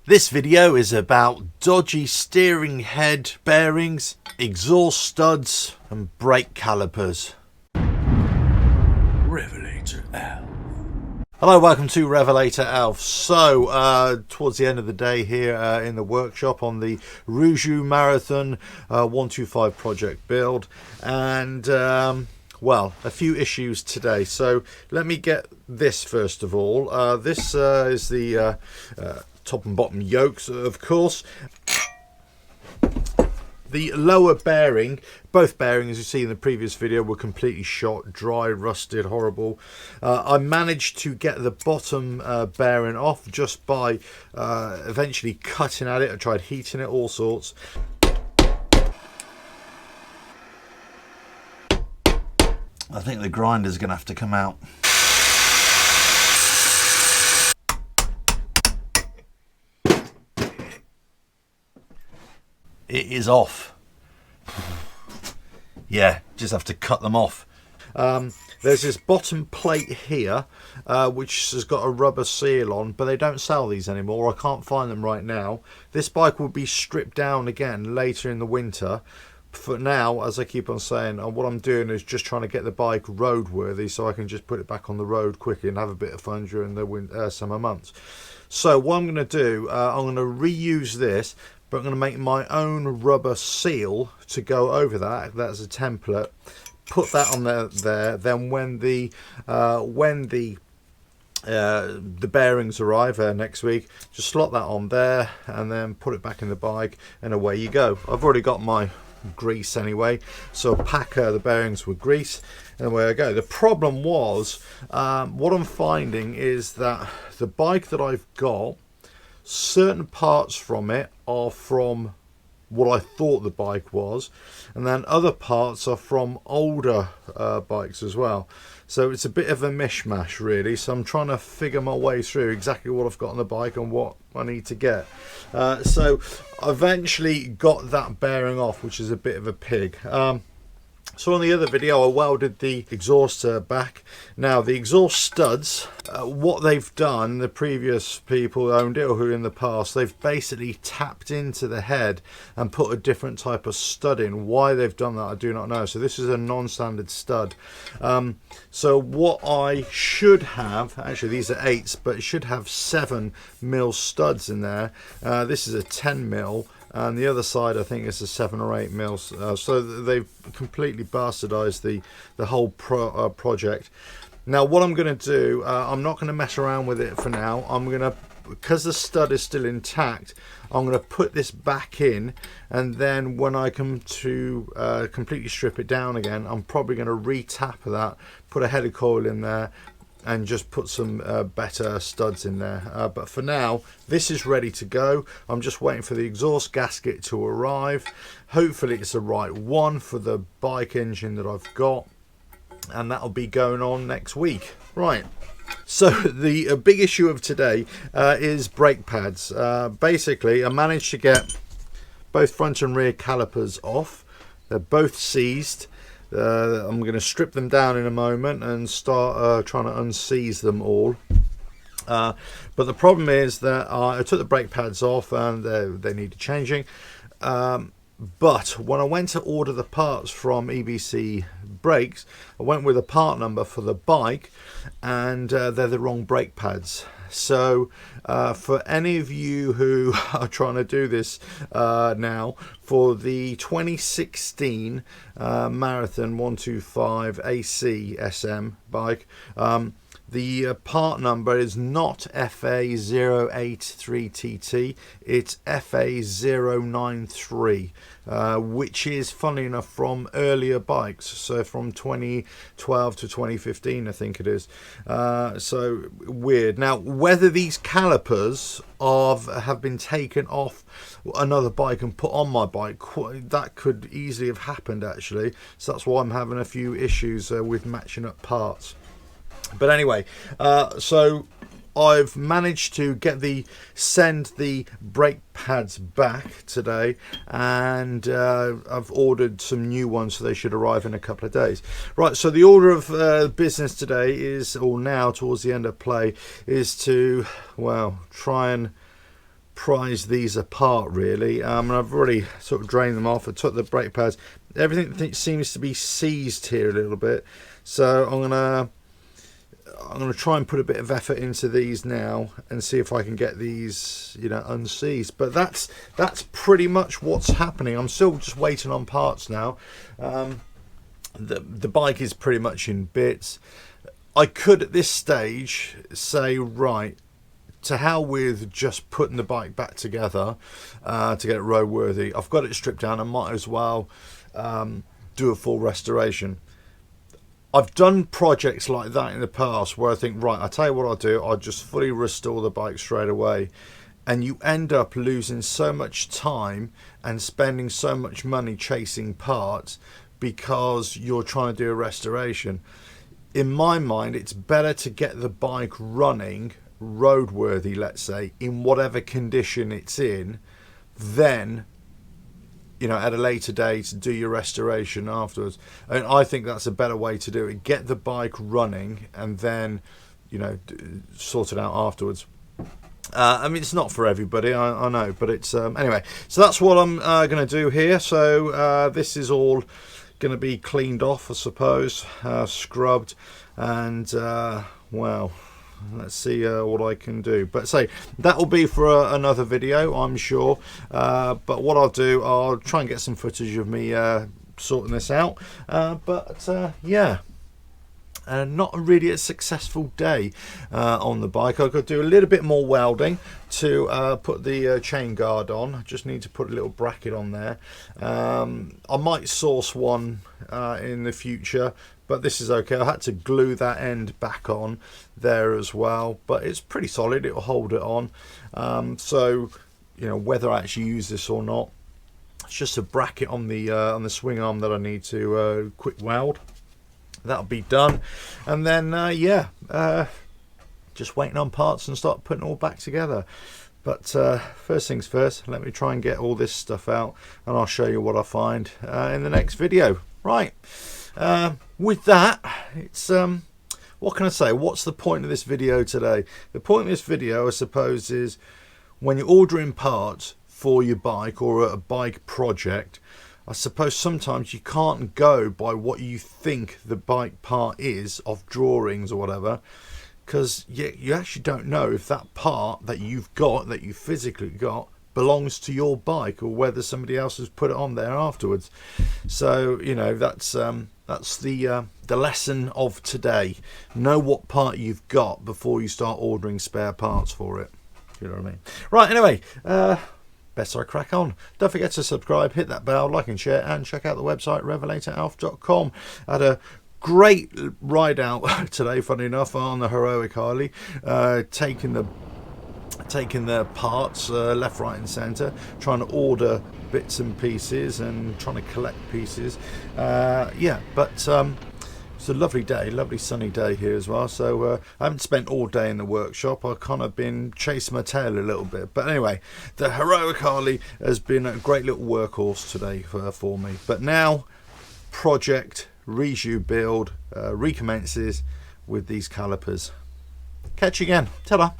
This video is about dodgy steering head bearings, exhaust studs and brake calipers. RevelatorAlf. Hello, welcome to RevelatorAlf. So, towards the end of the day here in the workshop on the Rieju Marathon 125 project build, and well, a few issues today. So let me get this first of all. This is the top and bottom yokes, of course. The lower bearing, both bearings, as you see in the previous video, were completely shot, dry, rusted, horrible. I managed to get the bottom bearing off just by eventually cutting at it. I tried heating it, all sorts. I think the grinder's going to have to come out. It is off. Yeah, just have to cut them off. There's this bottom plate here, which has got a rubber seal on, but they don't sell these anymore. I can't find them right now. This bike will be stripped down again later in the winter. For now, as I keep on saying, what I'm doing is just trying to get the bike roadworthy so I can just put it back on the road quickly and have a bit of fun during the summer months. So what I'm going to do, I'm going to reuse this, but I'm going to make my own rubber seal to go over that. That's a template. Put that on there. Then when the bearings arrive next week, just slot that on there and then put it back in the bike, and away you go. I've already got my grease anyway, so pack the bearings with grease and away I go. The problem was, what I'm finding is that the bike that I've got, certain parts from it are from what I thought the bike was, and then other parts are from older bikes as well. So it's a bit of a mishmash really, so I'm trying to figure my way through exactly what I've got on the bike and what I need to get. So I eventually got that bearing off, which is a bit of a pig. So on the other video I welded the exhaust back. Now the exhaust studs, what they've done, the previous people who owned it or who in the past, they've basically tapped into the head and put a different type of stud in. Why they've done that I do not know. So this is a non-standard stud. So what I should have, actually these are 8s, but it should have 7mm studs in there. This is a 10mm. And the other side, I think, is a 7 or 8 mils. So they've completely bastardized the whole project. Now, what I'm going to do, I'm not going to mess around with it for now. I'm going to, because the stud is still intact, I'm going to put this back in, and then when I come to completely strip it down again, I'm probably going to re-tap that, put a header coil in there, and just put some better studs in there. But for now, this is ready to go. I'm just waiting for the exhaust gasket to arrive. Hopefully it's the right one for the bike engine that I've got, and that'll be going on next week. Right, so the big issue of today is brake pads. Basically, I managed to get both front and rear calipers off. They're both seized. I'm going to strip them down in a moment and start trying to unseize them all. But the problem is that I took the brake pads off and they needed changing. But when I went to order the parts from EBC Brakes, I went with a part number for the bike, and they're the wrong brake pads. So for any of you who are trying to do this now, for the 2016 Marathon 125 AC SM bike, the part number is not FA083TT, it's FA093, which is, funnily enough, from earlier bikes, so from 2012 to 2015 I think it is. So weird. Now, whether these calipers have been taken off another bike and put on my bike, that could easily have happened actually, so that's why I'm having a few issues with matching up parts. But anyway, so I've managed to send the brake pads back today, and I've ordered some new ones, so they should arrive in a couple of days. Right, so the order of business today is, or now towards the end of play, is to, well, try and prize these apart really. And I've already sort of drained them off. I took the brake pads. Everything seems to be seized here a little bit, so I'm gonna try and put a bit of effort into these now and see if I can get these, you know, unseized. But that's pretty much what's happening. I'm still just waiting on parts now. The bike is pretty much in bits. I could at this stage say, right, to hell with just putting the bike back together to get it roadworthy. I've got it stripped down. I might as well do a full restoration. I've done projects like that in the past where I think, right, I'll tell you what I'll do. I'll just fully restore the bike straight away. And you end up losing so much time and spending so much money chasing parts because you're trying to do a restoration. In my mind, it's better to get the bike running, roadworthy, let's say, in whatever condition it's in, then, you know, at a later date, do your restoration afterwards. And I think that's a better way to do it. Get the bike running and then, you know, sort it out afterwards. I mean, it's not for everybody, I know, but it's anyway. So that's what I'm going to do here. So this is all going to be cleaned off, I suppose, scrubbed, and well, let's see what I can do. But say that will be for another video, I'm sure. But what I'll do, I'll try and get some footage of me sorting this out. Yeah. Not really a successful day on the bike. I've got to do a little bit more welding to put the chain guard on. I just need to put a little bracket on there. I might source one in the future, but this is okay. I had to glue that end back on there as well, but it's pretty solid. It will hold it on. So, you know, whether I actually use this or not, it's just a bracket on the swing arm that I need to quick weld. That'll be done, and then yeah, just waiting on parts and start putting it all back together. But first things first, let me try and get all this stuff out, and I'll show you what I find in the next video. Right, with that, it's what can I say? What's the point of this video today? The point of this video, I suppose, is when you're ordering parts for your bike or a bike project, I suppose sometimes you can't go by what you think the bike part is off drawings or whatever, because you actually don't know if that part that you've got, that you physically got, belongs to your bike or whether somebody else has put it on there afterwards. So, you know, that's the lesson of today. Know what part you've got before you start ordering spare parts for it. You know what I mean? Right, anyway, best I crack on. Don't forget to subscribe, hit that bell, like and share, and check out the website RevelatorAlf.com. I had a great ride out today, funny enough, on the Heroic Harley, taking the parts left, right and centre, trying to order bits and pieces and trying to collect pieces. Yeah, but it's a lovely day, lovely sunny day here as well. So I haven't spent all day in the workshop. I've kind of been chasing my tail a little bit. But anyway, the Heroic Harley has been a great little workhorse today for me. But now, project Rieju build recommences with these calipers. Catch you again. Ta-da.